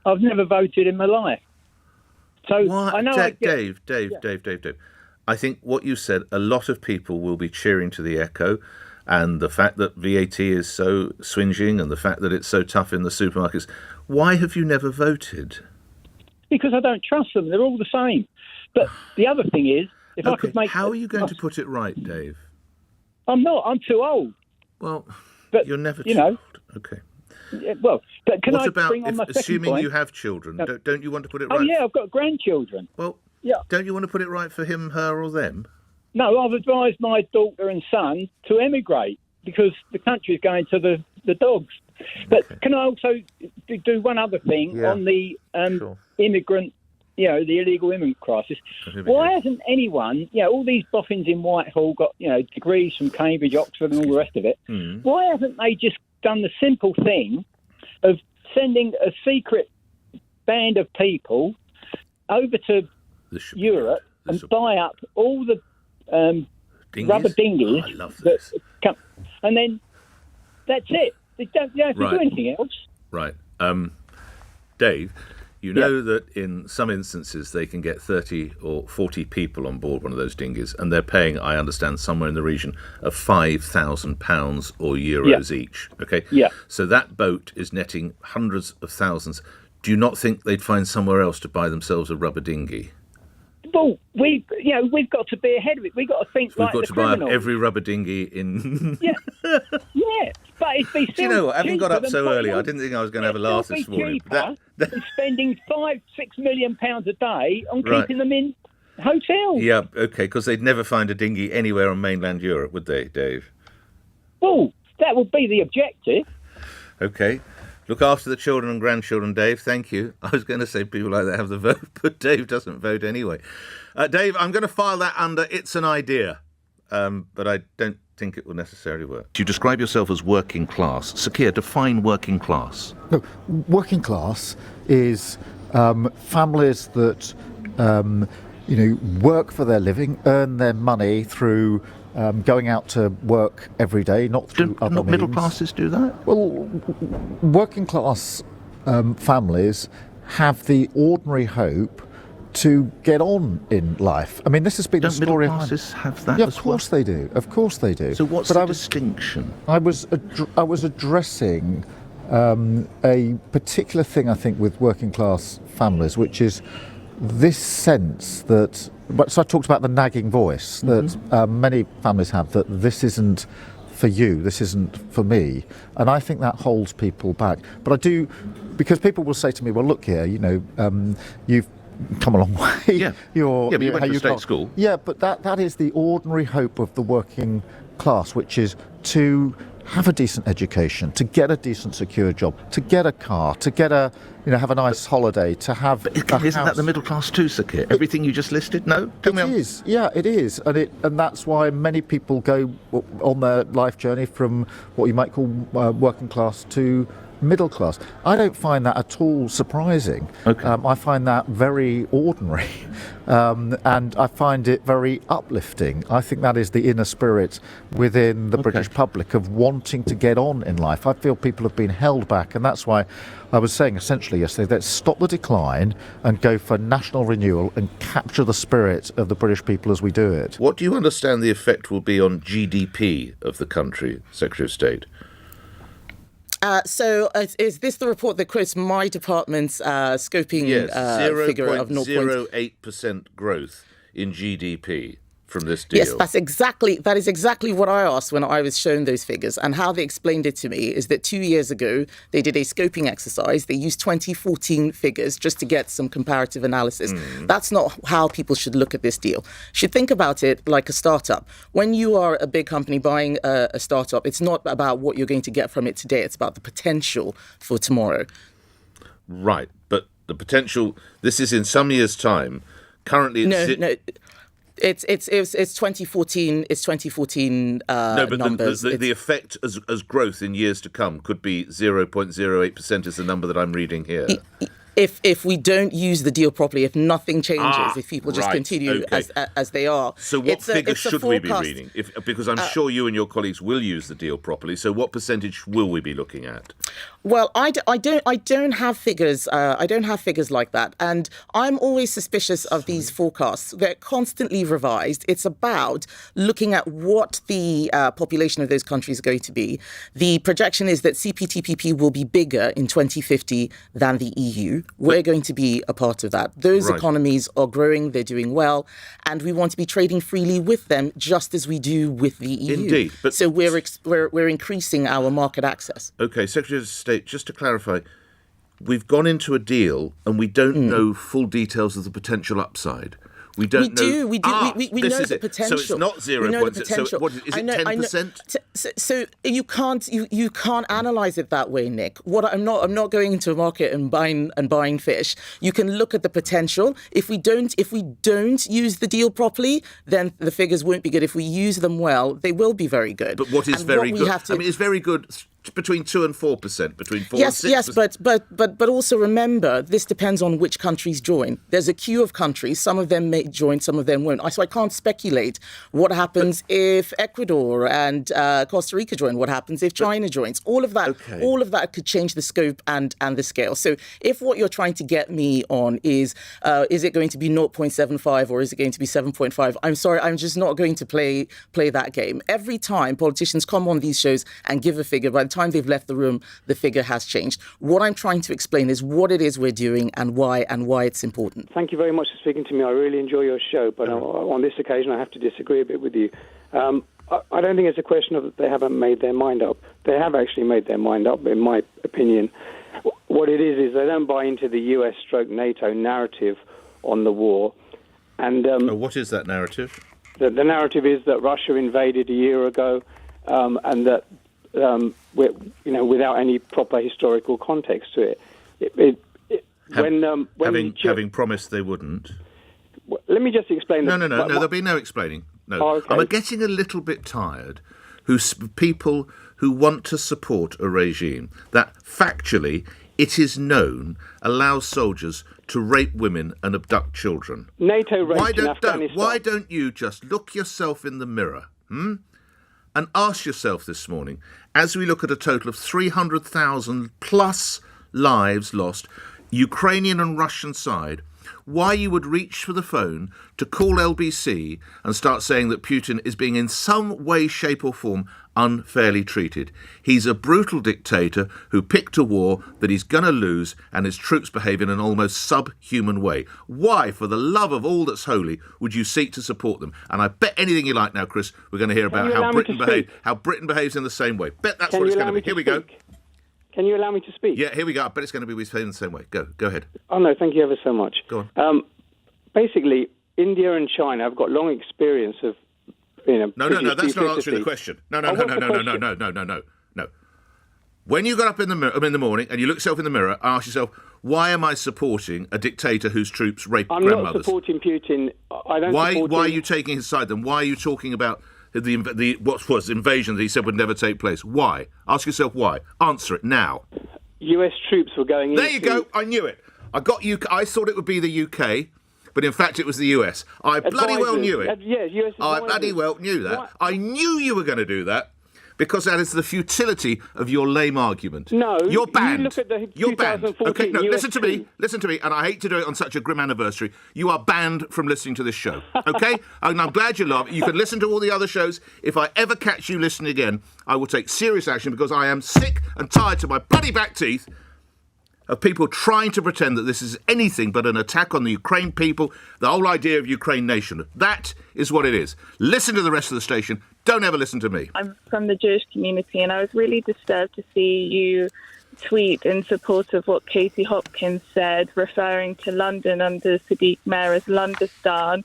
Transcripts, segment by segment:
I've never voted in my life. So What? I know Dave. I think what you said, a lot of people will be cheering to the echo, and the fact that VAT is so swingeing and the fact that it's so tough in the supermarkets. Why have you never voted? Because I don't trust them. They're all the same. But the other thing is, if I could make... How are you going to put it right, Dave? I'm not. I'm too old. Well, but, you're never too old. Okay. Yeah, well, but can what I about bring on my second assuming point? you have children? Don't you want to put it right? Oh, yeah, I've got grandchildren. Well, yeah. Don't you want to put it right for him, her, or them? No, I've advised my daughter and son to emigrate because the country's going to the dogs. But can I also do one other thing on the immigrant, the illegal immigrant crisis? Why hasn't anyone, all these boffins in Whitehall got, degrees from Cambridge, Oxford and all the rest of it. Why haven't they just done the simple thing of sending a secret band of people over to Europe and buy up all the rubber dinghies? I love this. And then that's it. They don't have to do anything else. Right. Dave, you know that in some instances they can get 30 or 40 people on board one of those dinghies, and they're paying, I understand, somewhere in the region of £5,000 or euros each. Okay? Yeah. So that boat is netting hundreds of thousands. Do you not think they'd find somewhere else to buy themselves a rubber dinghy? Well, we've got to be ahead of it. We've got to think like the criminals. We've got to buy up every rubber dinghy in... yeah, but it'd be still Do you know what? Having got up so early, I didn't think I was going to have a laugh this morning. Than spending £5-6 million a day on keeping them in hotels. Yeah, okay, because they'd never find a dinghy anywhere on mainland Europe, would they, Dave? Well, that would be the objective. Okay. Look after the children and grandchildren, Dave. Thank you. I was going to say people like that have the vote, but Dave doesn't vote anyway. Dave, I'm going to file that under it's an idea, but I don't think it will necessarily work. You describe yourself as working class. Sakir, define working class. No, working class is families that work for their living, earn their money through going out to work every day, not through other means. Middle classes do that? Well, working class families have the ordinary hope to get on in life. I mean, this has been a story. Middle classes have that? Yeah, of course they do. Of course they do. So what's the distinction? I was addressing a particular thing, I think, with working class families, which is this sense that. So I talked about the nagging voice that many families have, that this isn't for you, this isn't for me, and I think that holds people back. But I do, because people will say to me, "Well, look here, you've come a long way. Yeah, but you went to state school. Yeah, but that is the ordinary hope of the working class, which is to have a decent education, to get a decent secure job, to get a car, to get have a nice holiday, to have a isn't house. That the middle class too, Sakir? Everything you just listed? No? It is. Yeah, it is. And that's why many people go on their life journey from what you might call working class to middle class. I don't find that at all surprising. Okay. I find that very ordinary, and I find it very uplifting. I think that is the inner spirit within the British public of wanting to get on in life. I feel people have been held back, and that's why I was saying essentially yesterday, let's stop the decline and go for national renewal and capture the spirit of the British people as we do it. What do you understand the effect will be on GDP of the country, Secretary of State? So is this the report that quotes my department's scoping figure of 0.08% growth in GDP from this deal? Yes, that is exactly what I asked when I was shown those figures. And how they explained it to me is that 2 years ago, they did a scoping exercise. They used 2014 figures just to get some comparative analysis. That's not how people should look at this deal. Should think about it like a startup. When you are a big company buying a startup, it's not about what you're going to get from it today. It's about the potential for tomorrow. Right, but the potential, this is in some years' time. Currently, No. It's 2014. It's 2014 no, but numbers. The effect as growth in years to come could be 0.08% is the number that I'm reading here. If we don't use the deal properly, if nothing changes, if people just continue as they are. So what figures should we be reading? Because I'm sure you and your colleagues will use the deal properly. So what percentage will we be looking at? Well, I don't have figures. I don't have figures like that, and I'm always suspicious of these forecasts. They're constantly revised. It's about looking at what the population of those countries are going to be. The projection is that CPTPP will be bigger in 2050 than the EU. We're going to be a part of that. Those economies are growing. They're doing well, and we want to be trading freely with them, just as we do with the EU. Indeed, but so we're increasing our market access. Okay, Secretary of State. Just to clarify, we've gone into a deal and we don't know full details of the potential upside. We don't know. We know the potential. So it's not 0. So what is it? 10%? So you can't analyze it that way, Nick. I'm not going into a market and buying fish. You can look at the potential. If we don't use the deal properly, then the figures won't be good. If we use them well, they will be very good. But what is very good? I mean, it's very good. Between 2 and 4%, between 4 and 6%. Yes, but also remember, this depends on which countries join. There's a queue of countries. Some of them may join, some of them won't. So I can't speculate what happens if Ecuador and Costa Rica join. What happens if China joins? All of that could change the scope and the scale. So if what you're trying to get me on is it going to be 0.75 or is it going to be 7.5? I'm sorry, I'm just not going to play that game. Every time politicians come on these shows and give a figure, by the time they've left the room, the figure has changed. What I'm trying to explain is what it is we're doing and why it's important. Thank you very much for speaking to me. I really enjoy your show, but on this occasion I have to disagree a bit with you. I don't think it's a question of that they haven't made their mind up. They have actually made their mind up, in my opinion. What it is they don't buy into the US/NATO narrative on the war. And what is that narrative? The narrative is that Russia invaded a year ago, and that without any proper historical context to it. Having promised they wouldn't. Let me just explain. No, there'll be no explaining. No, okay. I'm getting a little bit tired. People who want to support a regime that factually, it is known, allows soldiers to rape women and abduct children. NATO raped in Afghanistan. Why don't you just look yourself in the mirror? And ask yourself this morning, as we look at a total of 300,000 plus lives lost, Ukrainian and Russian side, why you would reach for the phone to call LBC and start saying that Putin is being in some way, shape or form unfairly treated. He's a brutal dictator who picked a war that he's going to lose and his troops behave in an almost subhuman way. Why, for the love of all that's holy, would you seek to support them? And I bet anything you like now, Chris, we're going to hear about how Britain behaves in the same way. Bet that's what it's going to be. Here we go. Can you allow me to speak? Yeah, here we go. I bet it's going to be behaving in the same way. Go ahead. Oh, no, thank you ever so much. Go on. Basically, India and China have got long experience of, No, that's not answering the question. No. When you got up in the morning and you look yourself in the mirror, ask yourself, why am I supporting a dictator whose troops rape grandmothers? I'm not supporting Putin. Why are you taking his side then? Why are you talking about the what was invasion that he said would never take place? Why? Ask yourself why. Answer it now. US troops were going in. There you go. I knew it. I thought it would be the UK, but in fact it was the US. I bloody well knew it. Yes, US I bloody well knew that. What? I knew you were going to do that. Because that is the futility of your lame argument. No, you're banned. You look at the you're banned. Okay, no, US listen to me, and I hate to do it on such a grim anniversary. You are banned from listening to this show, okay? And I'm glad you love it. You can listen to all the other shows. If I ever catch you listening again, I will take serious action because I am sick and tired to my bloody back teeth of people trying to pretend that this is anything but an attack on the Ukraine people, the whole idea of Ukraine nation. That is what it is. Listen to the rest of the station. Don't ever listen to me. I'm from the Jewish community, and I was really disturbed to see you tweet in support of what Katie Hopkins said, referring to London under Sadiq Mayor as Londistan,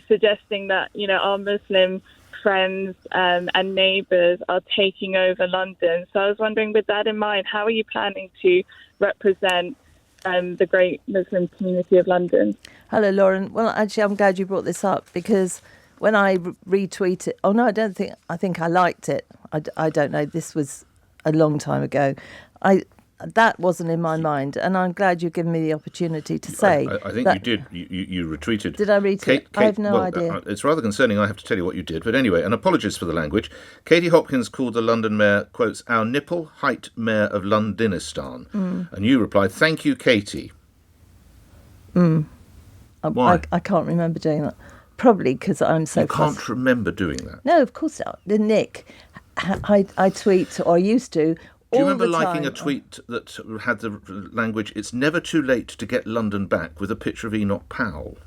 suggesting that, our Muslim friends and neighbours are taking over London. So I was wondering, with that in mind, how are you planning to represent the great Muslim community of London? Hello, Lauren. Well, actually, I'm glad you brought this up because when I retweeted, I think I liked it. I don't know. This was a long time ago. that wasn't in my mind, and I'm glad you've given me the opportunity to say. I think you did. You retweeted. Did I retweet? I have no idea. It's rather concerning. I have to tell you what you did. But anyway, and apologies for the language. Katie Hopkins called the London mayor, quotes, our nipple height mayor of Londonistan. And you replied, thank you, Katie. Why? I can't remember doing that. Probably because I'm so You can't remember doing that? No, of course not. The Nick, I tweet, or used to. Do you remember liking a tweet that had the language, it's never too late to get London back, with a picture of Enoch Powell?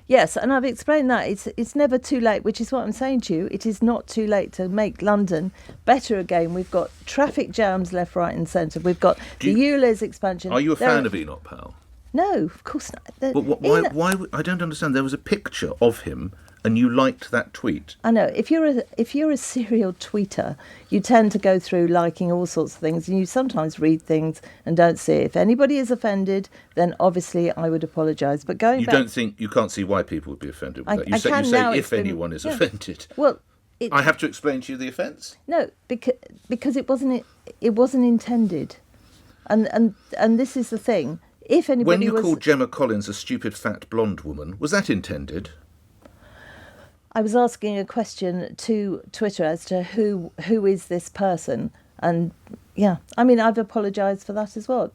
Yes, and I've explained that. It's never too late, which is what I'm saying to you. It is not too late to make London better again. We've got traffic jams left, right and centre. We've got the ULEZ expansion. Are you a fan of Enoch Powell? No, of course not. But why? I don't understand. There was a picture of him, and you liked that tweet. I know. If you're a serial tweeter, you tend to go through liking all sorts of things, and you sometimes read things and don't see it. If anybody is offended, then obviously I would apologise. But going back, you can't see why people would be offended with that. You say if anyone is offended. Well, I have to explain to you the offence. No, because it wasn't intended, and this is the thing. If anybody when you called Gemma Collins a stupid fat blonde woman, was that intended? I was asking a question to Twitter as to who is this person, and I've apologised for that as well.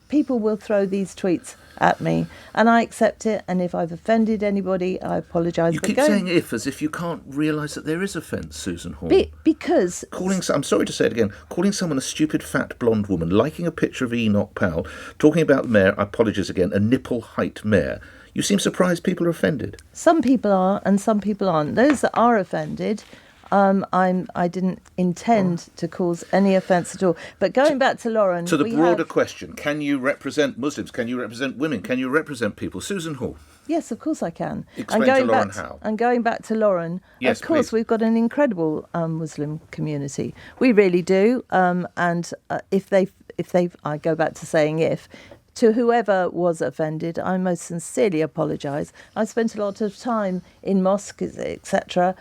People will throw these tweets at me, and I accept it. And if I've offended anybody, I apologise. You keep saying "if" as if you can't realise that there is offence, Susan Hall. Because I'm sorry to say it again. Calling someone a stupid fat blonde woman, liking a picture of Enoch Powell, talking about the mayor. I apologise again. A nipple height mayor. You seem surprised people are offended. Some people are, and some people aren't. Those that are offended, I didn't intend to cause any offence at all. But going back to Lauren... To the broader question, can you represent Muslims? Can you represent women? Can you represent people? Susan Hall. Yes, of course I can. Explain to Lauren how. And going back to Lauren, yes, of course, please. We've got an incredible Muslim community. We really do. And if I go back to saying if... To whoever was offended, I most sincerely apologise. I spent a lot of time in mosques, etc.,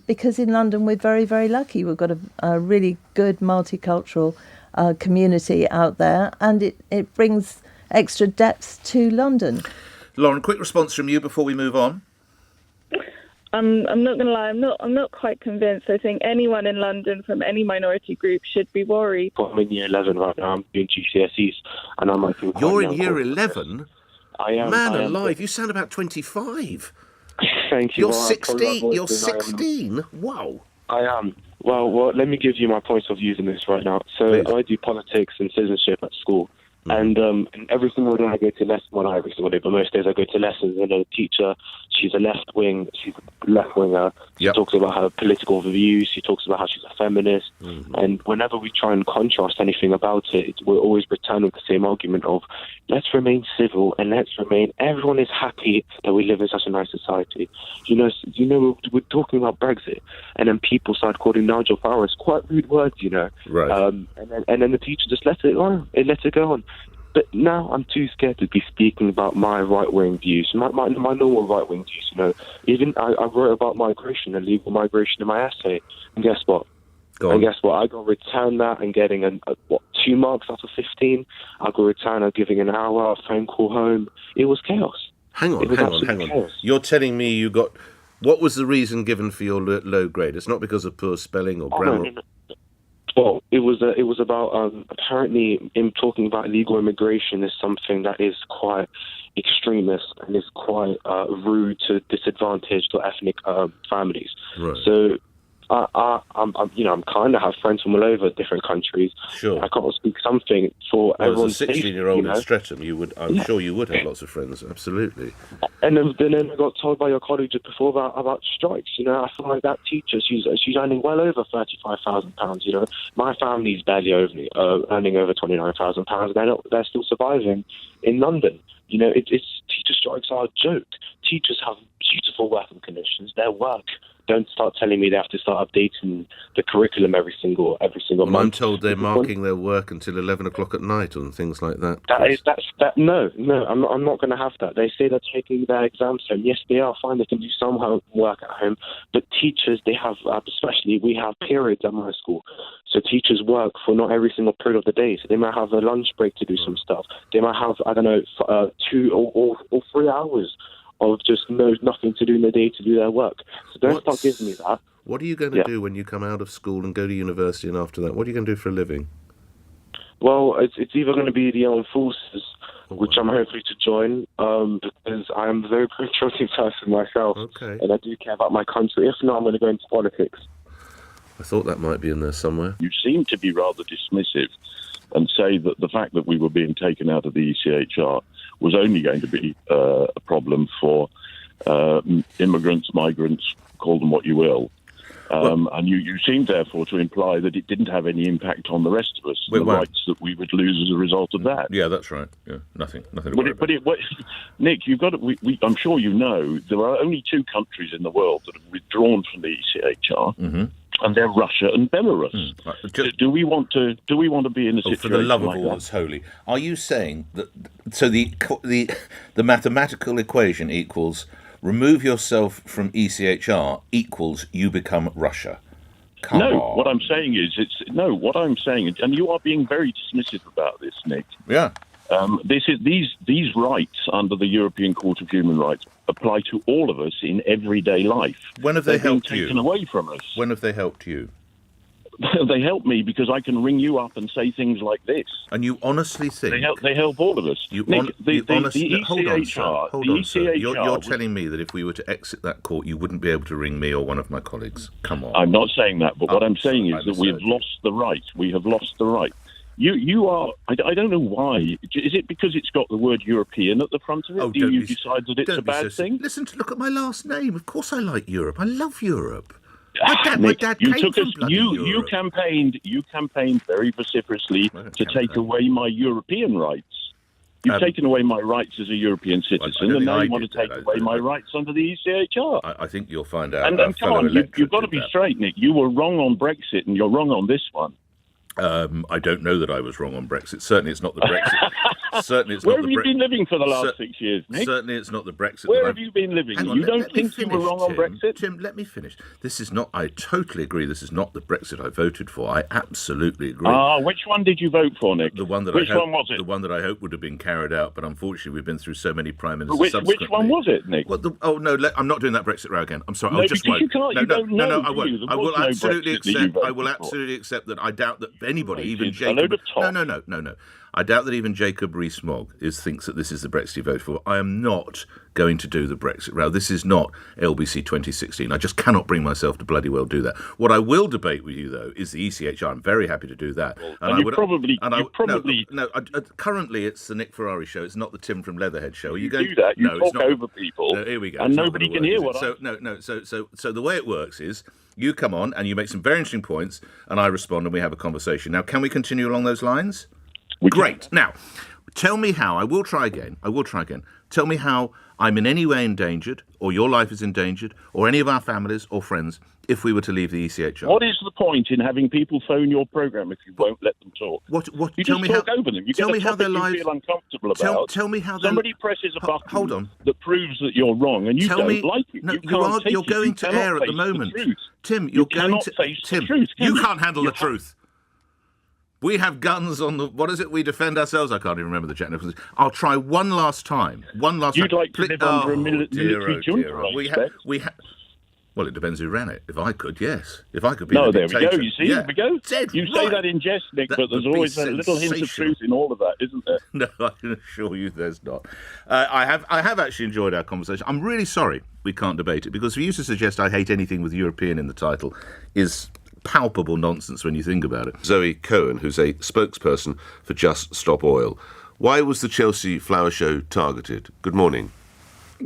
because in London we're very, very lucky. We've got a really good multicultural community out there, and it brings extra depth to London. Lauren, quick response from you before we move on. I'm not going to lie, I'm not quite convinced. I think anyone in London from any minority group should be worried. I'm in year 11 right now. I'm doing GCSEs, and I'm like... You're in year 11? I am. Man alive, you sound about 25. Thank you. You're 16. You're 16. Wow. I am. Well, let me give you my points of view in this right now. So please. I do politics and citizenship at school. And every single day I go to lessons, well, not every single day, but most days I go to lessons, and the teacher, she's a left-winger. She talks about her political views, she talks about how she's a feminist, and whenever we try and contrast anything about it, we'll always return with the same argument of, let's remain civil and everyone is happy that we live in such a nice society. We're talking about Brexit, and then people start calling Nigel Farage quite rude words, Right. And then the teacher just let it go on. But now I'm too scared to be speaking about my right-wing views, my normal right-wing views, Even I wrote about migration, illegal migration in my essay, and guess what? I got returned that and getting 2 marks out of 15. I got returned and giving an hour, a phone call home. It was chaos. Hang on. You're telling me you got... What was the reason given for your low grade? It's not because of poor spelling or grammar. No. Well, it was about apparently in talking about illegal immigration is something that is quite extremist and is quite rude to disadvantaged or ethnic families. Right. So I'm kind of have friends from all over different countries. Sure. I can't speak something for everyone. As a 16-year-old in Streatham, I'm sure you would have lots of friends. Absolutely. And then I got told by your colleague just before about strikes. I feel like that teacher, she's earning well over £35,000. My family's barely earning over £29,000. They're still surviving in London. Teacher strikes are a joke. Teachers have beautiful working conditions. Their work Don't start telling me they have to start updating the curriculum every single month. I'm told they're marking their work until 11 o'clock at night and things like that. No, I'm not going to have that. They say they're taking their exams home. Yes, they are fine. They can do some homework at home. But teachers, they have, especially we have periods at my school. So teachers work for not every single period of the day. So they might have a lunch break to do some stuff. They might have, 2 or 3 hours of just nothing to do in the day to do their work. So don't start giving me that. What are you going to do when you come out of school and go to university, and after that, what are you going to do for a living? Well, it's either going to be the armed forces, which I'm hopefully to join, because I am a very patriotic person myself, and I do care about my country. If not, I'm going to go into politics. I thought that might be in there somewhere. You seem to be rather dismissive and say that the fact that we were being taken out of the ECHR was only going to be a problem for immigrants, migrants, call them what you will. And you seem, therefore, to imply that it didn't have any impact on the rest of us, the rights that we would lose as a result of that. Yeah, that's right. Yeah, nothing to worry about. Nick, you've got to, I'm sure you know, there are only 2 countries in the world that have withdrawn from the ECHR, and they're Russia and Belarus. Do we want to be in a situation for the love like of all that? that's holy? Are you saying that? So the mathematical equation equals remove yourself from ECHR equals you become Russia. Come on. What I'm saying is and you are being very dismissive about this, Nick. Yeah. These rights under the European Court of Human Rights apply to all of us in everyday life. When have they helped you? They're being taken away from us. When have they helped you? They help me because I can ring you up and say things like this. And you honestly think they help all of us? The ECHR, hold on, sir. You're telling me that if we were to exit that court, you wouldn't be able to ring me or one of my colleagues. Come on. I'm not saying that, but what I'm saying is that we have lost the right. We have lost the right. You are. I don't know why. Is it because it's got the word European at the front of it? Do you decide that it's a bad thing? Listen, look at my last name. Of course, I like Europe. I love Europe. Nick, dad came from bloody you Europe. campaigned very vociferously to take away my European rights. You've taken away my rights as a European citizen, and now you want to take away my rights under the ECHR. I think you'll find out. And come on, you've got to be straight, Nick. You were wrong on Brexit, and you're wrong on this one. I don't know that I was wrong on Brexit. Certainly, it's not the Brexit. Where have you been living for the last 6 years, Nick? Certainly, it's not the Brexit. Where have you been living? You don't think you were wrong on Brexit? Tim, let me finish. This is not. I totally agree. This is not the Brexit I voted for. I absolutely agree. Which one did you vote for, Nick? The one that Which one was it? The one that I hope would have been carried out, but unfortunately, we've been through so many prime ministers. Which one was it, Nick? Well, I'm not doing that Brexit row again. I'm sorry. No, because you can't. No, I won't. I will absolutely accept. I will absolutely accept that. I doubt that anybody, even Jacob. No. I doubt that even Jacob Rees-Mogg thinks that this is the Brexit he voted for. I am not going to do the Brexit row. This is not LBC 2016. I just cannot bring myself to bloody well do that. What I will debate with you, though, is the ECHR. I'm very happy to do that. Currently, it's the Nick Ferrari show. It's not the Tim from Leatherhead show. You do that. You talk over people. No, here we go. And nobody can hear what I'm saying. So the way it works is you come on and you make some very interesting points, and I respond, and we have a conversation. Now, can we continue along those lines? Great. Now, tell me how. I will try again. Tell me how I'm in any way endangered, or your life is endangered, or any of our families or friends, if we were to leave the ECHR. What is the point in having people phone your programme if you won't let them talk? You tell just me talk over them. You tell get me a how their topic lives. You feel uncomfortable about. Tell me how somebody presses a button. Hold on. That proves that you're wrong, and you don't like it. No, you're going to air at the moment, Tim. You can't handle the truth. We have guns on the... What is it? We defend ourselves? I can't even remember the technical... I'll try one last time. You'd like to live under a military junta, Well, it depends who ran it. If I could, yes. If I could be there dictator, we go. You see, there we go. You say that in jest, Nick, but there's always a little hint of truth in all of that, isn't there? No, I can assure you there's not. I have actually enjoyed our conversation. I'm really sorry we can't debate it, because for you to suggest I hate anything with European in the title is palpable nonsense when you think about it. Zoe Cohen, who's a spokesperson for Just Stop Oil. Why was the Chelsea Flower Show targeted? Good morning.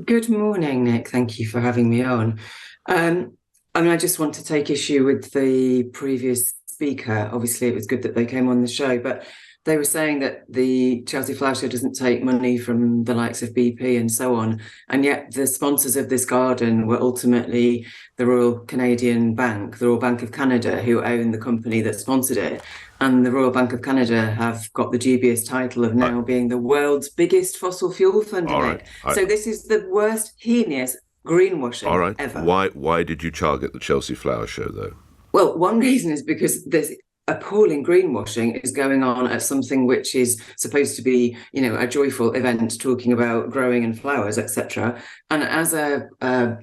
Good morning, Nick. Thank you for having me on. I just want to take issue with the previous speaker. Obviously, it was good that they came on the show, but they were saying that the Chelsea Flower Show doesn't take money from the likes of BP and so on. And yet the sponsors of this garden were ultimately the Royal Canadian Bank, the Royal Bank of Canada, who own the company that sponsored it. And the Royal Bank of Canada have got the dubious title of now being the world's biggest fossil fuel funder. So this is the worst, heinous greenwashing ever. Why did you target the Chelsea Flower Show, though? Well, one reason is because there's appalling greenwashing is going on at something which is supposed to be, a joyful event talking about growing and flowers, etc. And as a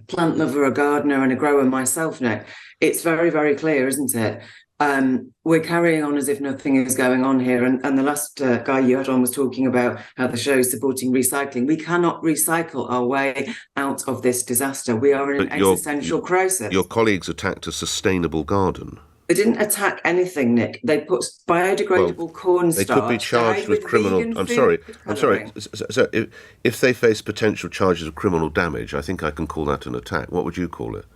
plant lover, a gardener and a grower myself, Nick, it's very, very clear, isn't it? We're carrying on as if nothing is going on here. And the last guy you had on was talking about how the show is supporting recycling. We cannot recycle our way out of this disaster. We are in an existential crisis. Your colleagues attacked a sustainable garden. They didn't attack anything, Nick. They put biodegradable cornstarch. They could be charged with criminal. I'm sorry. So if they face potential charges of criminal damage, I think I can call that an attack. What would you call it?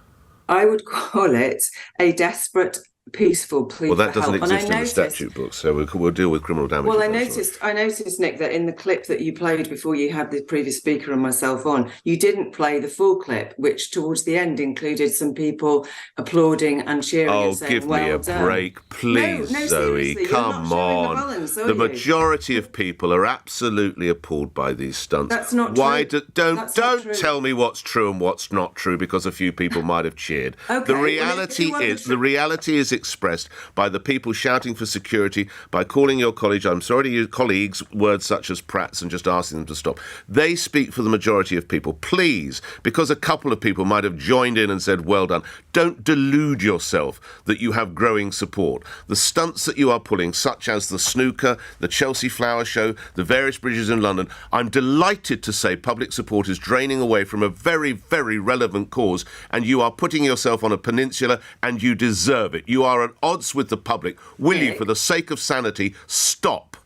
I would call it a desperate, peaceful plea. Well, that doesn't exist in the statute book, so we'll deal with criminal damage. Well, I noticed, Nick, that in the clip that you played before you had the previous speaker and myself on, you didn't play the full clip, which towards the end included some people applauding and cheering and saying, give me a break, please, no, Zoe. Come on. The majority of people are absolutely appalled by these stunts. That's not true. Don't tell me what's true and what's not true because a few people might have cheered. Okay, the reality is expressed by the people shouting for security, by calling your college, I'm sorry to use colleagues, words such as prats, and just asking them to stop. They speak for the majority of people. Please, because a couple of people might have joined in and said, well done, don't delude yourself that you have growing support. The stunts that you are pulling, such as the snooker, the Chelsea Flower Show, the various bridges in London, I'm delighted to say public support is draining away from a very, very relevant cause, and you are putting yourself on a peninsula, and you deserve it. You are at odds with the public. Will you, for the sake of sanity, stop?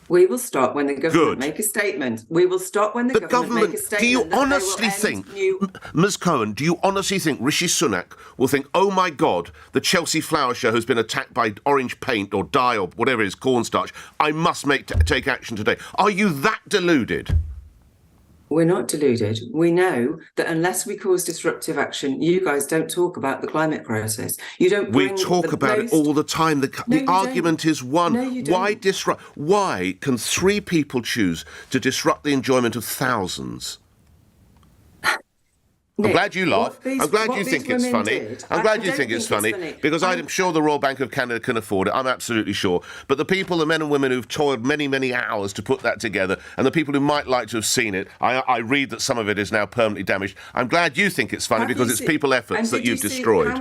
We will stop when the government make a statement. We will stop when the government make a statement. Do you honestly think, Ms. Cohen, do you honestly think Rishi Sunak will think, oh my God, the Chelsea Flower Show has been attacked by orange paint or dye or whatever it is, cornstarch. I must take action today. Are you that deluded? We're not deluded. We know that unless we cause disruptive action, you guys don't talk about the climate crisis. You don't. We talk about it all the time. The argument is one. No, you don't. Why disrupt? Why can three people choose to disrupt the enjoyment of thousands? Nick, I'm glad you laugh. I'm glad you think it's funny. I'm glad you think it's funny because I'm sure the Royal Bank of Canada can afford it. I'm absolutely sure. But the people, the men and women who've toiled many, many hours to put that together, and the people who might like to have seen it, I read that some of it is now permanently damaged. I'm glad you think it's funny because it's people efforts that you've destroyed.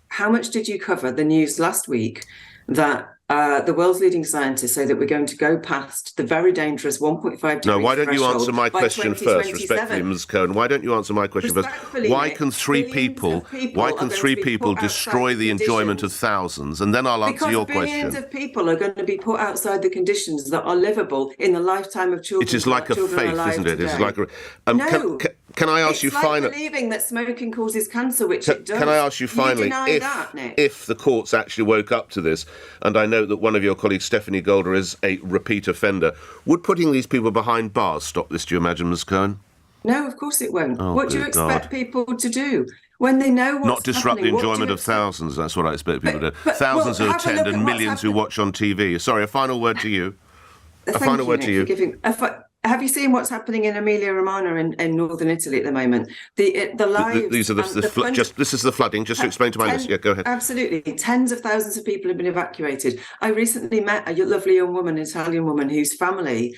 How much did you cover the news last week that the world's leading scientists say that we're going to go past the very dangerous 1.5 degree No, why don't you answer my by question first, respectfully, Ms. Cohen? Why don't you answer my question first? Why can three people destroy the enjoyment of thousands? And then I'll answer your question. Because billions of people are going to be put outside the conditions that are livable in the lifetime of children. It is like a faith, isn't it? It's like no. Can I ask you finally? It's like believing that smoking causes cancer, which it does. Can I ask you finally, if the courts actually woke up to this, and I know that one of your colleagues, Stephanie Golder, is a repeat offender, would putting these people behind bars stop this, do you imagine, Ms. Cohen? No, of course it won't. What do you expect people to do? When they know what's not disrupt the enjoyment of thousands, that's what I expect people to do. Thousands who attend and millions who watch on TV. Sorry, a final word to you. Have you seen what's happening in Emilia-Romagna in northern Italy at the moment? The lives. These are this is the flooding. Just to explain to my listeners. Yeah, go ahead. Absolutely, tens of thousands of people have been evacuated. I recently met a lovely young woman, an Italian woman, whose family.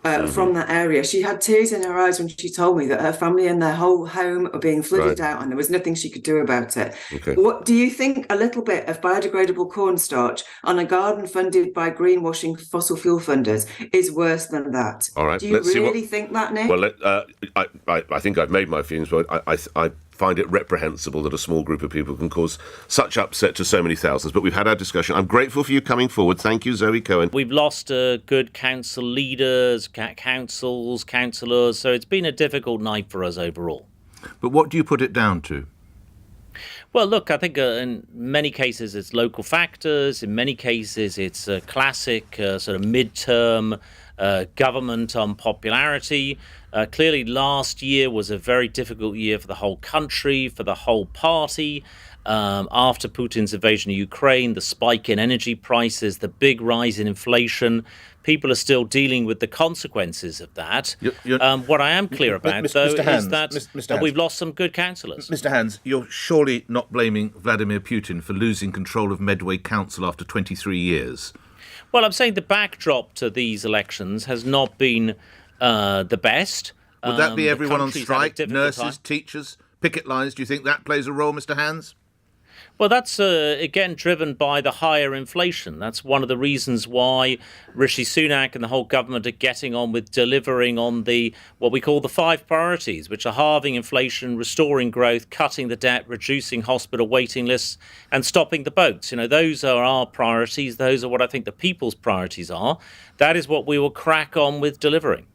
From that area. She had tears in her eyes when she told me that her family and their whole home are being flooded out and there was nothing she could do about it. Okay. What do you think a little bit of biodegradable cornstarch on a garden funded by greenwashing fossil fuel funders is worse than that? All right. Do you really think that, Nick? Well, I think I've made my feelings, but I find it reprehensible that a small group of people can cause such upset to so many thousands. But we've had our discussion. I'm grateful for you coming forward. Thank you, Zoe Cohen. We've lost good council leaders, councillors, so it's been a difficult night for us overall. But what do you put it down to? Well, look, I think in many cases it's local factors. In many cases it's a classic sort of midterm government unpopularity. Clearly, last year was a very difficult year for the whole country, for the whole party. After Putin's invasion of Ukraine, the spike in energy prices, the big rise in inflation, people are still dealing with the consequences of that. What I am clear about, though, is that we've lost some good councillors. Mr. Hans, you're surely not blaming Vladimir Putin for losing control of Medway Council after 23 years? Well, I'm saying the backdrop to these elections has not been the best. Would that be everyone on strike, nurses, teachers, picket lines? Do you think that plays a role, Mr. Hans? Well, that's, again, driven by the higher inflation. That's one of the reasons why Rishi Sunak and the whole government are getting on with delivering on what we call the 5 priorities, which are halving inflation, restoring growth, cutting the debt, reducing hospital waiting lists, and stopping the boats. Those are our priorities. Those are what I think the people's priorities are. That is what we will crack on with delivering.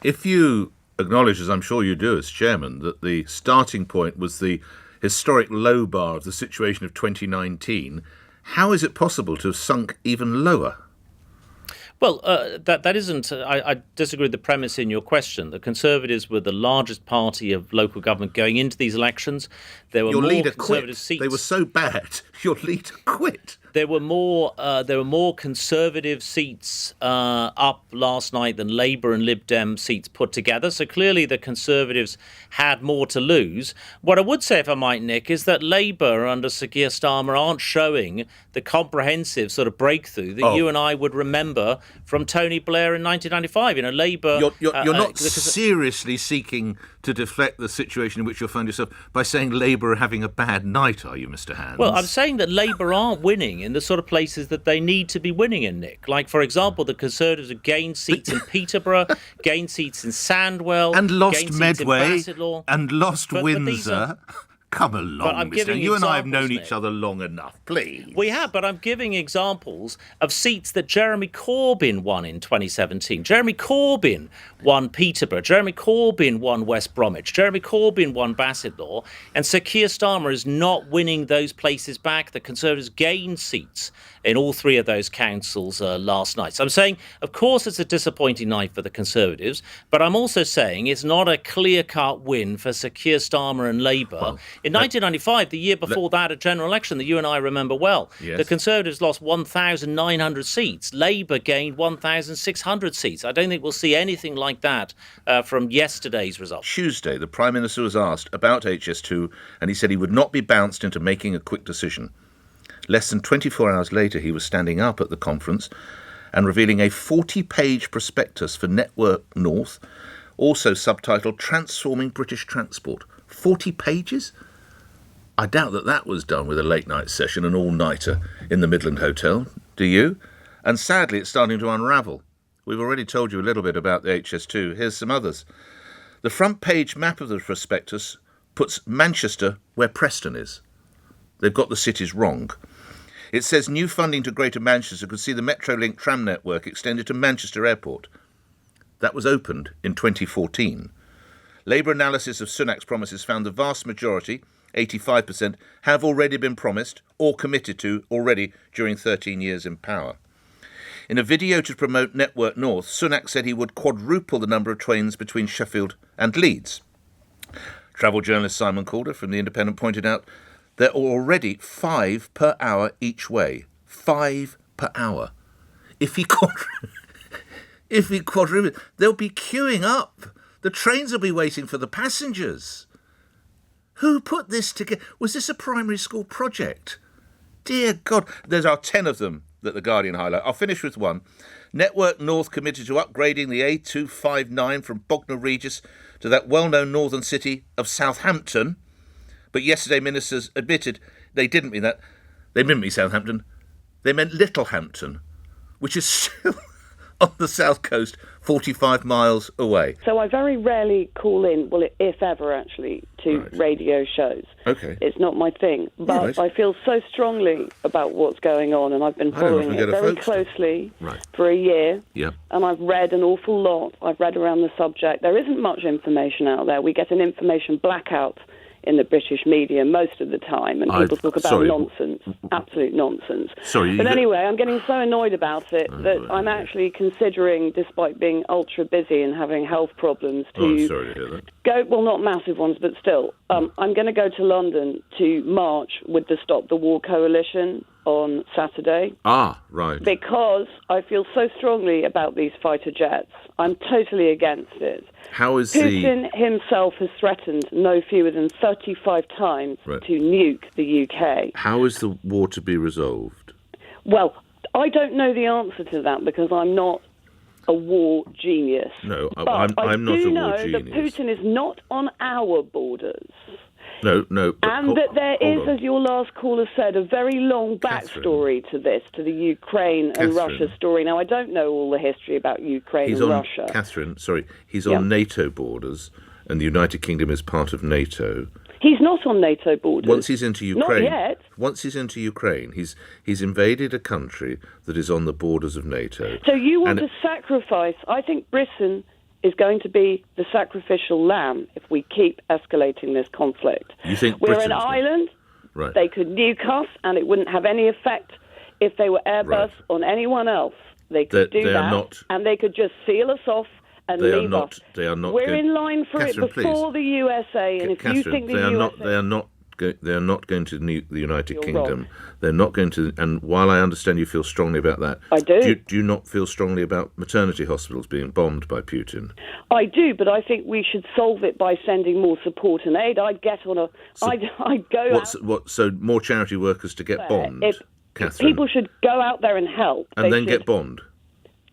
If you acknowledge, as I'm sure you do as chairman, that the starting point was the historic low bar of the situation of 2019, how is it possible to have sunk even lower? Well, that isn't. I disagree with the premise in your question. The Conservatives were the largest party of local government going into these elections. There were more Conservative seats. They were so bad. Your leader quit. There were more Conservative seats up last night than Labour and Lib Dem seats put together. So clearly the Conservatives had more to lose. What I would say, if I might, Nick, is that Labour under Sir Keir Starmer aren't showing the comprehensive sort of breakthrough that you and I would remember from Tony Blair in 1995. Labour... You're not seriously seeking to deflect the situation in which you'll find yourself by saying Labour are having a bad night, are you, Mr. Hans? Well, I'm saying that Labour aren't winning in the sort of places that they need to be winning in, Nick. Like, for example, the Conservatives have gained seats in Peterborough, gained seats in Sandwell, and lost Medway, and lost Windsor. Come along, Mr. You and I have known each other long enough, please. We have, but I'm giving examples of seats that Jeremy Corbyn won in 2017. Jeremy Corbyn won Peterborough. Jeremy Corbyn won West Bromwich. Jeremy Corbyn won Bassetlaw. And Sir Keir Starmer is not winning those places back. The Conservatives gained seats in all 3 of those councils last night. So I'm saying, of course, it's a disappointing night for the Conservatives, but I'm also saying it's not a clear-cut win for Sir Keir Starmer and Labour. In 1995, the year before that, a general election that you and I remember well, the Conservatives lost 1,900 seats. Labour gained 1,600 seats. I don't think we'll see anything like that from yesterday's results. Tuesday, the Prime Minister was asked about HS2, and he said he would not be bounced into making a quick decision. Less than 24 hours later, he was standing up at the conference and revealing a 40-page prospectus for Network North, also subtitled Transforming British Transport. 40 pages? I doubt that was done with a late-night session, an all-nighter in the Midland Hotel. Do you? And sadly, it's starting to unravel. We've already told you a little bit about the HS2. Here's some others. The front-page map of the prospectus puts Manchester where Preston is. They've got the cities wrong. It says new funding to Greater Manchester could see the Metrolink tram network extended to Manchester Airport. That was opened in 2014. Labour analysis of Sunak's promises found the vast majority, 85%, have already been promised or committed to already during 13 years in power. In a video to promote Network North, Sunak said he would quadruple the number of trains between Sheffield and Leeds. Travel journalist Simon Calder from The Independent pointed out there are already 5 per hour each way. 5 per hour. If he quadruple, they'll be queuing up. The trains will be waiting for the passengers. Who put this together? Was this a primary school project? Dear God. There are 10 of them that The Guardian highlight. I'll finish with one. Network North committed to upgrading the A259 from Bognor Regis to that well-known northern city of Southampton. But yesterday ministers admitted they didn't mean that. They didn't mean Southampton. They meant Littlehampton, which is still on the south coast, 45 miles away. So I very rarely call in, well, if ever, actually, to radio shows. Okay. It's not my thing. But I feel so strongly about what's going on, and I've been following it very closely for a year. Yeah. And I've read an awful lot. I've read around the subject. There isn't much information out there. We get an information blackout in the British media most of the time, and people talk about nonsense, absolute nonsense. But anyway, I'm getting so annoyed about it that I'm actually considering, despite being ultra busy and having health problems, I'm sorry to hear that. Go, well, not massive ones, but still, I'm going to go to London to march with the Stop the War Coalition on Saturday. Ah, right. Because I feel so strongly about these fighter jets. I'm totally against it. How is Putin himself has threatened no fewer than 35 times to nuke the UK. How is the war to be resolved? Well, I don't know the answer to that because I'm not a war genius. No, but I'm not a war genius. I do know that Putin is not on our borders. No. And that there is, as your last caller said, a very long backstory to this, to the Ukraine and Russia story. Now, I don't know all the history about Ukraine and Russia. He's on NATO borders, and the United Kingdom is part of NATO. He's not on NATO borders. Once he's into Ukraine, not yet. Once he's into Ukraine, he's invaded a country that is on the borders of NATO. So you want to sacrifice? I think Britain is going to be the sacrificial lamb if we keep escalating this conflict. You think we're an island? Right. They could nuke us, and it wouldn't have any effect if they were Airbus on anyone else. They could do that, and they could just seal us off and leave us. They are not. We're in line for Catherine, it before the USA, and if you think the USA... They are not going to nuke the United Kingdom. Wrong. They're not going to. And while I understand you feel strongly about that, I do. Do you not feel strongly about maternity hospitals being bombed by Putin? I do, but I think we should solve it by sending more support and aid. I'd get on a. I'd go. So more charity workers to get bombed, Catherine. People should go out there and help. And then get bombed.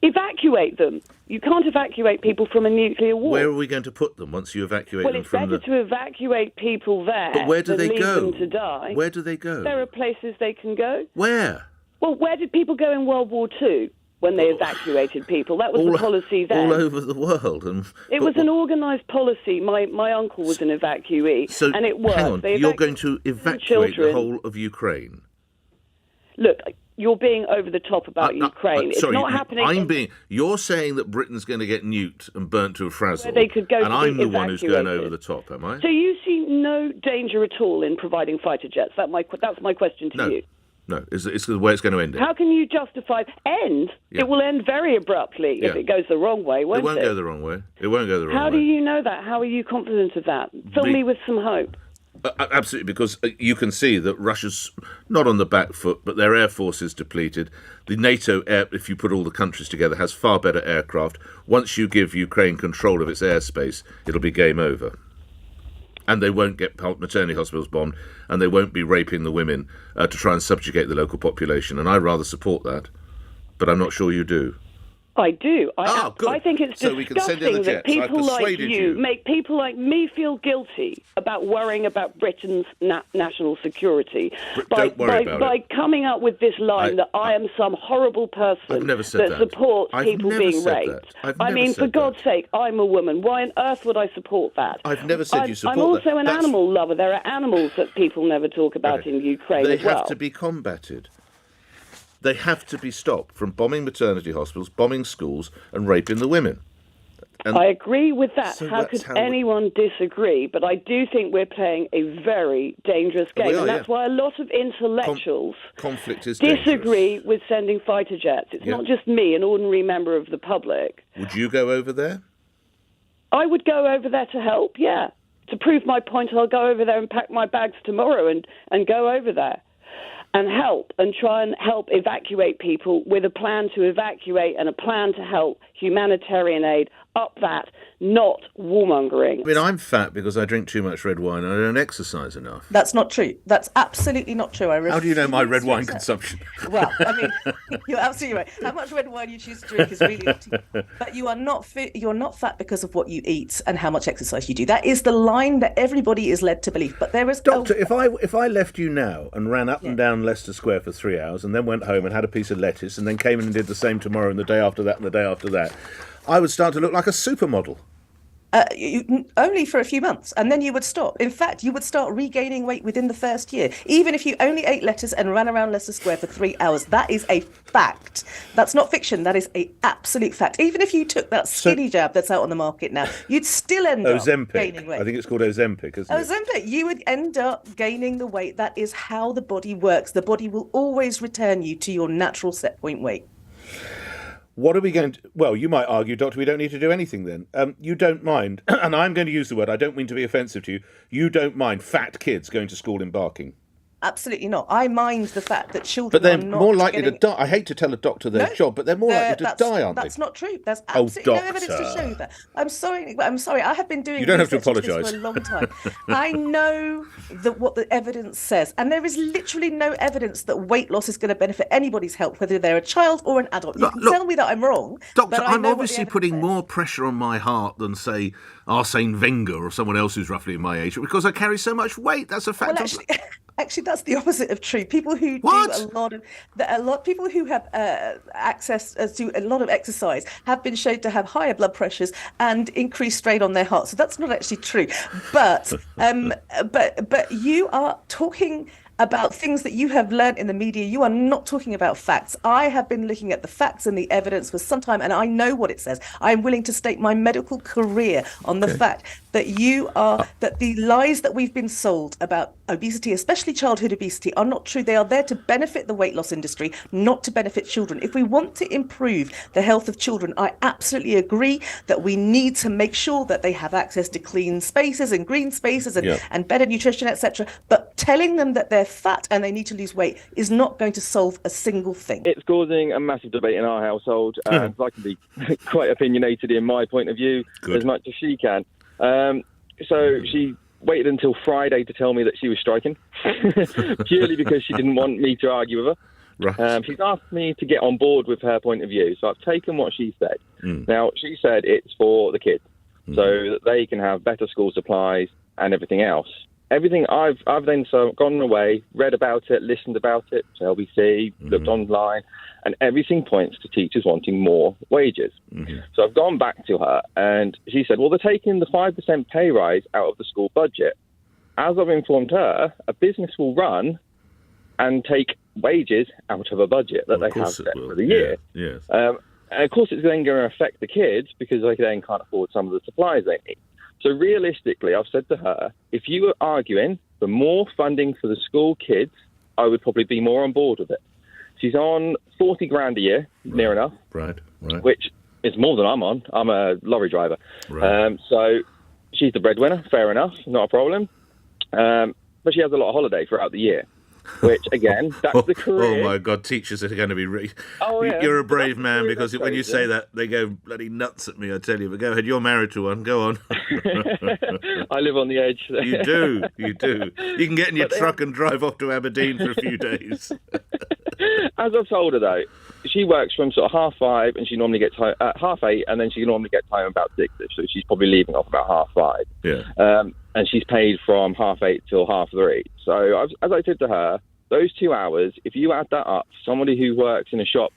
Evacuate them. You can't evacuate people from a nuclear war. Where are we going to put them once you evacuate them from Well, it's better to evacuate people there but where do than they leave go? them to die. Where do they go? There are places they can go. Where? Well, where did people go in World War II when they evacuated people? That was the policy then. All over the world. It was an organised policy. My uncle was an evacuee, and it worked. Hang on, you're going to evacuate the whole of Ukraine? Look, you're being over the top about Ukraine. It's not happening. You're saying that Britain's going to get nuked and burnt to a frazzle, they could go and I'm the one who's going over the top, am I? So you see no danger at all in providing fighter jets? That's my question to you. No, it's the way it's going to end it. How can you justify end? Yeah. It will end very abruptly if it goes the wrong way, won't it? It won't go the wrong way. It won't go the wrong way. How do you know that? How are you confident of that? Fill me with some hope. Absolutely, because you can see that Russia's not on the back foot, but their air force is depleted. The NATO air, if you put all the countries together, has far better aircraft. Once you give Ukraine control of its airspace, it'll be game over. And they won't get maternity hospitals bombed, and they won't be raping the women to try and subjugate the local population. And I rather support that, but I'm not sure you do. I do. I think it's so disgusting that people like you make people like me feel guilty about worrying about Britain's national security by coming up with this line that I am some horrible person that supports people being raped. I mean, for God's sake, I'm a woman. Why on earth would I support that? I've never said you support that. I'm also an animal lover. There are animals that people never talk about in Ukraine as well. They have to be combated. They have to be stopped from bombing maternity hospitals, bombing schools, and raping the women. And I agree with that. So how could anyone disagree? But I do think we're playing a very dangerous game. And that's why a lot of intellectuals disagree with sending fighter jets. It's not just me, an ordinary member of the public. Would you go over there? I would go over there to help, yeah. To prove my point, I'll go over there and pack my bags tomorrow and go over there. And help and try and help evacuate people with a plan to evacuate and a plan to help humanitarian aid up that, not warmongering. I mean, I'm fat because I drink too much red wine and I don't exercise enough. That's not true. That's absolutely not true. How do you know my red wine consumption? Well, I mean, you're absolutely right. How much red wine you choose to drink is really up to you. But you are not you're not fat because of what you eat and how much exercise you do. That is the line that everybody is led to believe. But there is... Doctor, if I left you now and ran up and down Leicester Square for 3 hours and then went home and had a piece of lettuce and then came in and did the same tomorrow and the day after that and the day after that, I would start to look like a supermodel. Only for a few months, and then you would stop. In fact, you would start regaining weight within the first year, even if you only ate lettuce and ran around Leicester Square for 3 hours. That is a fact. That's not fiction. That is a absolute fact. Even if you took that skinny jab that's out on the market now, you'd still end up gaining weight. I think it's called Ozempic, isn't it? Ozempic. You would end up gaining the weight. That is how the body works. The body will always return you to your natural set point weight. What are we going to... Well, you might argue, Doctor, we don't need to do anything then. You don't mind, and I'm going to use the word, I don't mean to be offensive to you, you don't mind fat kids going to school embarking? Absolutely not. I mind the fact that children are not... But they're more likely to die. I hate to tell a doctor their job, but they're more likely to die, aren't they? That's not true. There's absolutely no evidence to show that. I'm sorry. I have been doing... You don't have to apologise. For a long time. I know what the evidence says, and there is literally no evidence that weight loss is going to benefit anybody's health, whether they're a child or an adult. You can tell me that I'm wrong. Doctor, I'm obviously putting more pressure on my heart than, say, Arsene Wenger or someone else who's roughly in my age, because I carry so much weight. That's a fact. Well, actually, that's the opposite of true. People who do people who have access to a lot of exercise have been shown to have higher blood pressures and increased strain on their heart. So that's not actually true. But you are talking about things that you have learned in the media. You are not talking about facts. I have been looking at the facts and the evidence for some time, and I know what it says. I'm willing to stake my medical career on the fact that that the lies that we've been sold about obesity, especially childhood obesity, are not true. They are there to benefit the weight loss industry, not to benefit children. If we want to improve the health of children, I absolutely agree that we need to make sure that they have access to clean spaces and green spaces and better nutrition, etc. But telling them that they're fat and they need to lose weight is not going to solve a single thing. It's causing a massive debate in our household. I can be quite opinionated in my point of view as much as she can. So she waited until Friday to tell me that she was striking, purely because she didn't want me to argue with her. Right. She's asked me to get on board with her point of view, so I've taken what she said. Now, she said it's for the kids, so that they can have better school supplies and everything else. Everything I've then gone away, read about it, listened about it to LBC, looked online, and everything points to teachers wanting more wages. So I've gone back to her, and she said, well, they're taking the 5% pay rise out of the school budget. As I've informed her, a business will run and take wages out of a budget that they have set for the year. Yes. And of course, it's then going to affect the kids because they then can't afford some of the supplies they need. So realistically, I've said to her, if you were arguing for more funding for the school kids, I would probably be more on board with it. She's on 40 grand a year, near enough. Right. Which is more than I'm on. I'm a lorry driver. Right. So she's the breadwinner, fair enough, not a problem. But she has a lot of holiday throughout the year. Which, again, that's the career. Oh, my God, teachers are going to be... You're a brave man, because when you say that, they go bloody nuts at me, I tell you. But go ahead, you're married to one, go on. I live on the edge. You do. You can get in your truck and drive off to Aberdeen for a few days. As I've told her, though, she works from sort of 5:30, and she normally gets home at 8:30, and then she normally gets home about 6, so she's probably leaving off about 5:30. Yeah. And she's paid from 8:30 till 3:30. So as I said to her, those 2 hours, if you add that up, somebody who works in a shop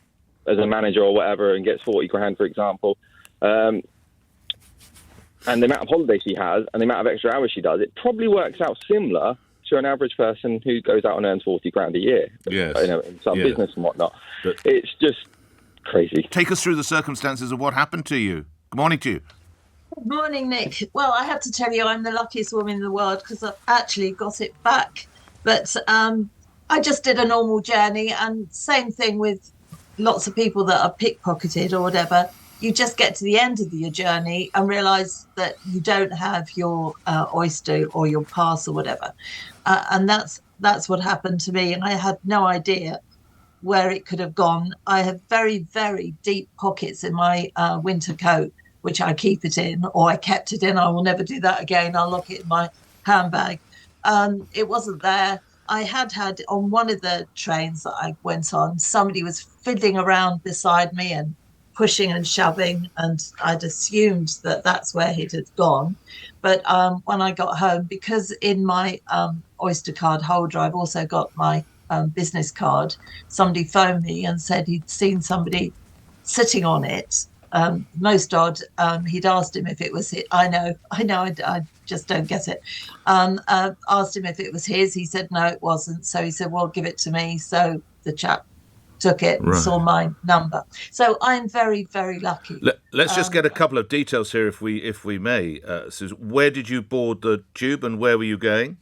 as a manager or whatever and gets 40 grand, for example, and the amount of holiday she has and the amount of extra hours she does, it probably works out similar to an average person who goes out and earns 40 grand a year, in some business and whatnot. But it's just crazy. Take us through the circumstances of what happened to you. Good morning to you. Good morning, Nick. Well, I have to tell you, I'm the luckiest woman in the world because I've actually got it back. But I just did a normal journey, and same thing with lots of people that are pickpocketed or whatever. You just get to the end of your journey and realise that you don't have your Oyster or your pass or whatever. And that's what happened to me. And I had no idea where it could have gone. I have very, very deep pockets in my winter coat, which I keep it in, or I kept it in. I will never do that again. I'll lock it in my handbag. It wasn't there. I had on one of the trains that I went on, somebody was fiddling around beside me and pushing and shoving, and I'd assumed that that's where it had gone. But when I got home, because in my Oyster card holder, I've also got my business card, somebody phoned me and said he'd seen somebody sitting on it most odd. He'd asked him if it was his. I just don't get it. Asked him if it was his. He said no, it wasn't. So he said, well, give it to me. So the chap took it and saw my number. So I'm very, very lucky. Let's just get a couple of details here, if we may. Susan, where did you board the tube and where were you going?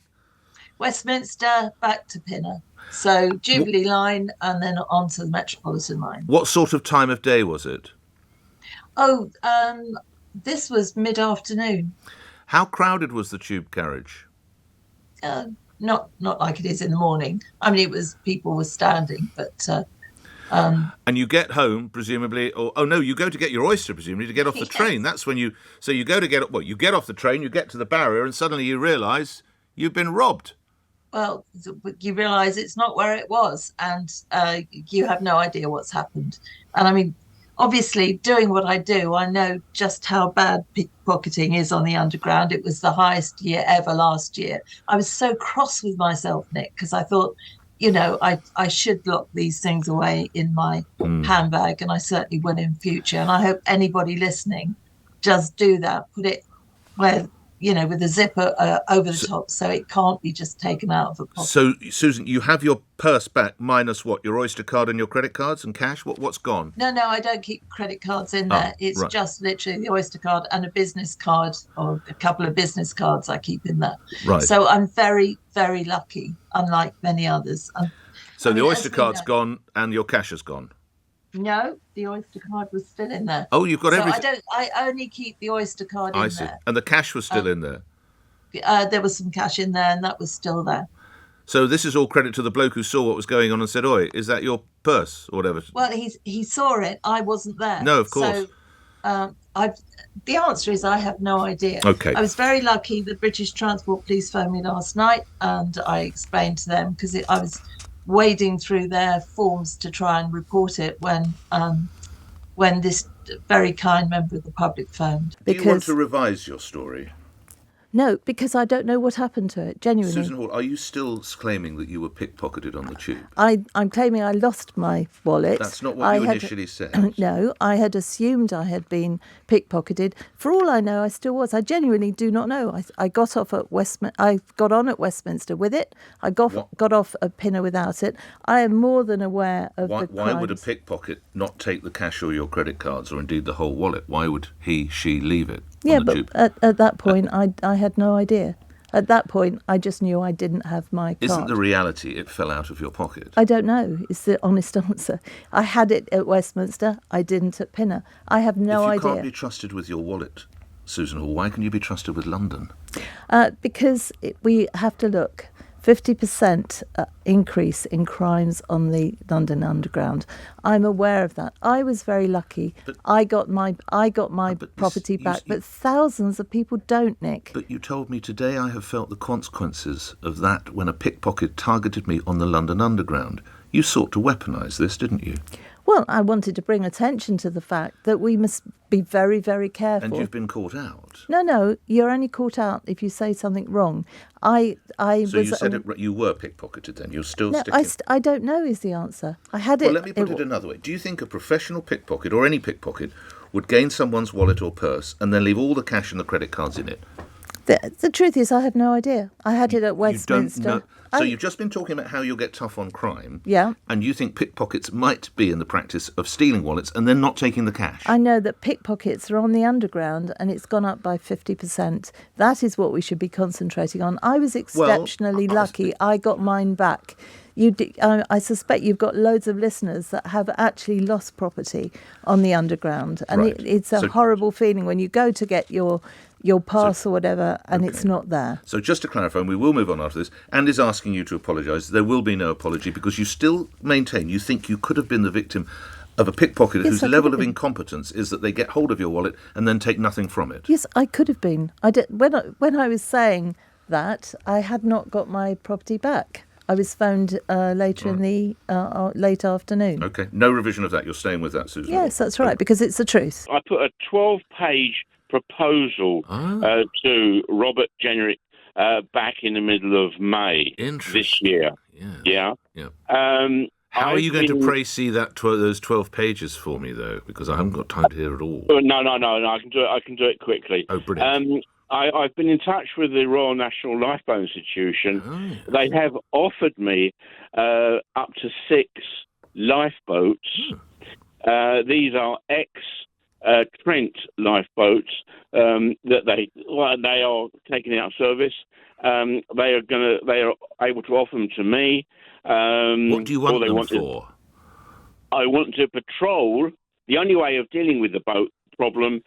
Westminster back to Pinner. So Jubilee line and then onto the Metropolitan line. What sort of time of day was it? Oh, this was mid-afternoon. How crowded was the tube carriage? Not like it is in the morning. I mean, people were standing, but. And you get home, presumably, you go to get your oyster, presumably, to get off the train. That's when you go to you get off the train, you get to the barrier, and suddenly you realise you've been robbed. Well, you realise it's not where it was, and you have no idea what's happened. And I mean, obviously, doing what I do, I know just how bad pickpocketing is on the Underground. It was the highest year ever last year. I was so cross with myself, Nick, because I thought, I should lock these things away in my handbag, and I certainly will in future. And I hope anybody listening does do that. Put it where, with a zipper over the top, so it can't be just taken out of a pocket. So, Susan, you have your purse back minus what? Your Oyster card and your credit cards and cash? What's gone? No, I don't keep credit cards in there. It's just literally the Oyster card and a business card, or a couple of business cards I keep in there. Right. So I'm very, very lucky, unlike many others. The Oyster card's gone and your cash has gone? No, the Oyster card was still in there. Oh, you've got everything. I only keep the Oyster card in there. I see. And the cash was still in there? There was some cash in there, and that was still there. So this is all credit to the bloke who saw what was going on and said, "Oi, is that your purse?" or whatever. Well, he saw it. I wasn't there. No, of course. So the answer is I have no idea. Okay. I was very lucky. The British Transport Police phoned me last night, and I explained to them, because I was wading through their forms to try and report it when this very kind member of the public phoned. Do you want to revise your story? No, because I don't know what happened to it, genuinely. Susan Hall, are you still claiming that you were pickpocketed on the tube? I'm claiming I lost my wallet. That's not what you initially said. No, I had assumed I had been pickpocketed. For all I know, I still was. I genuinely do not know. I got off at I got on at Westminster with it. I got off at Pinner without it. I am more than aware of the crimes. Why would a pickpocket not take the cash or your credit cards, or indeed the whole wallet? Why would she leave it? Yeah, but at that point, I had no idea. At that point, I just knew I didn't have my card. Isn't the reality it fell out of your pocket? I don't know. It's the honest answer. I had it at Westminster. I didn't at Pinner. I have no idea. If you can't be trusted with your wallet, Susan Hall, why can you be trusted with London? Because we have to look. 50% increase in crimes on the London Underground. I'm aware of that. I was very lucky. I got my property back, but thousands of people don't, Nick. But you told me today I have felt the consequences of that when a pickpocket targeted me on the London Underground. You sought to weaponise this, didn't you? Well, I wanted to bring attention to the fact that we must be very, very careful. And you've been caught out. No, you're only caught out if you say something wrong. So you said you were pickpocketed then? You're still sticking... I don't know is the answer. I had it... Well, let me put it another way. Do you think a professional pickpocket, or any pickpocket, would gain someone's wallet or purse and then leave all the cash and the credit cards in it? The truth is I have no idea. I had it at Westminster. You don't know. So you've just been talking about how you'll get tough on crime. Yeah. And you think pickpockets might be in the practice of stealing wallets and then not taking the cash. I know that pickpockets are on the Underground and it's gone up by 50%. That is what we should be concentrating on. I was exceptionally lucky. I got mine back. I suspect you've got loads of listeners that have actually lost property on the Underground. And it's a horrible feeling when you go to get your pass or whatever, and it's not there. So just to clarify, and we will move on after this, and is asking you to apologise. There will be no apology because you still maintain you think you could have been the victim of a pickpocket whose level of incompetence is that they get hold of your wallet and then take nothing from it. Yes, I could have been. I did. When I was saying that, I had not got my property back. I was phoned later in the late afternoon. Okay, no revision of that. You're staying with that, Susan? Yes, that's right, because it's the truth. I put a 12-page proposal to Robert Jenrick back in the middle of May this year. Yeah. How are you going to précis those 12 pages for me, though? Because I haven't got time to hear it all. No. I can do it. I can do it quickly. Oh, brilliant. I've been in touch with the Royal National Lifeboat Institution. Oh. They have offered me up to 6 lifeboats. These are Trent lifeboats that they are taking out of service. They are able to offer them to me. What do you want them for? I want to patrol. The only way of dealing with the boat problem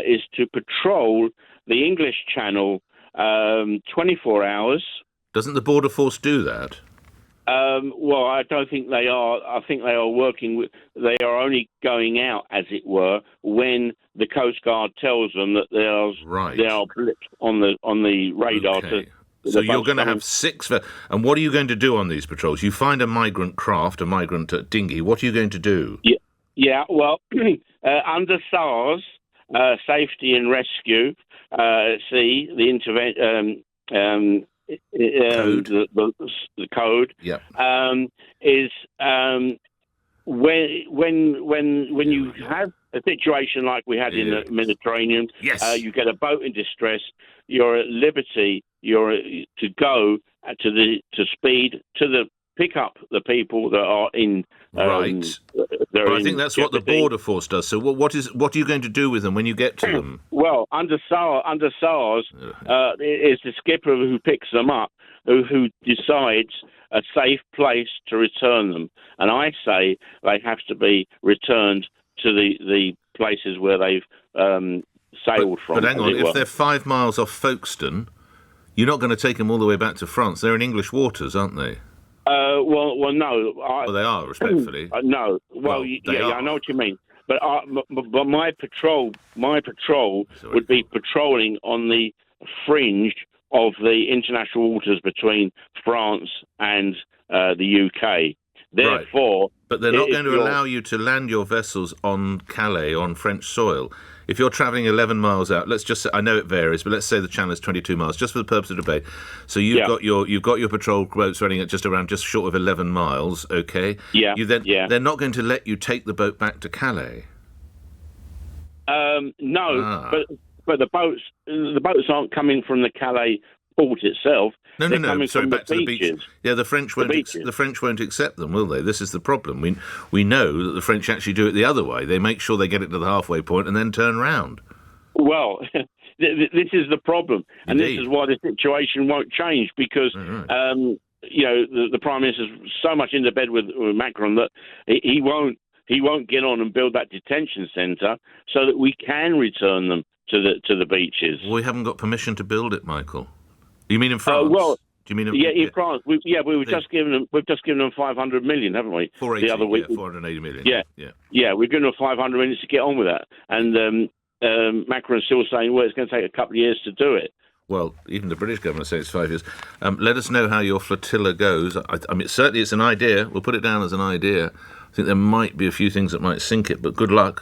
is to patrol the English Channel 24 hours. Doesn't the Border Force do that? Well, I don't think they are. I think they are working with. They are only going out, as it were, when the Coast Guard tells them that there are blips on the radar. Okay. So you're going to have 6. And what are you going to do on these patrols? You find a migrant craft, a migrant dinghy. What are you going to do? Yeah. Well, under SARS, Safety and Rescue, the code is when you have a situation like we had in the Mediterranean, you get a boat in distress, you're at liberty, you're to go to speed to pick up the people that are in I think that's what the Border Force does. So what are you going to do with them when you get to them? Well, under SARS is the skipper who picks them up, who decides a safe place to return them. And I say they have to be returned to the places where they've sailed from. But hang on, if they're 5 miles off Folkestone, you're not going to take them all the way back to France. They're in English waters, aren't they? Well, no. Well, they are, respectfully. No. Well, I know what you mean. But my patrol would be patrolling on the fringe of the international waters between France and the UK. Therefore, but they're not going to allow you to land your vessels on Calais, on French soil. If you're travelling 11 miles out, let's just say, I know it varies, but let's say the channel is 22 miles, just for the purpose of debate. So you've got your patrol boats running at just short of 11 miles, okay? Yeah. They're not going to let you take the boat back to Calais. No, but the boats aren't coming from the Calais port itself. No. Sorry, back to the beaches. Yeah, the French won't accept them, will they? This is the problem. We know that the French actually do it the other way. They make sure they get it to the halfway point and then turn round. Well, this is the problem, and this is why the situation won't change because the Prime Minister's so much into bed with Macron that he won't get on and build that detention centre so that we can return them to the beaches. We haven't got permission to build it, Michael. You mean in France? Do you mean in France? We've just given them 500 million, haven't we? 480, the other week. 480 million. Yeah. We've given them 500 million to get on with that, and Macron's still saying, well, it's going to take a couple of years to do it. Well, even the British government say it's 5 years. Let us know how your flotilla goes. I mean, certainly it's an idea. We'll put it down as an idea. I think there might be a few things that might sink it, but good luck.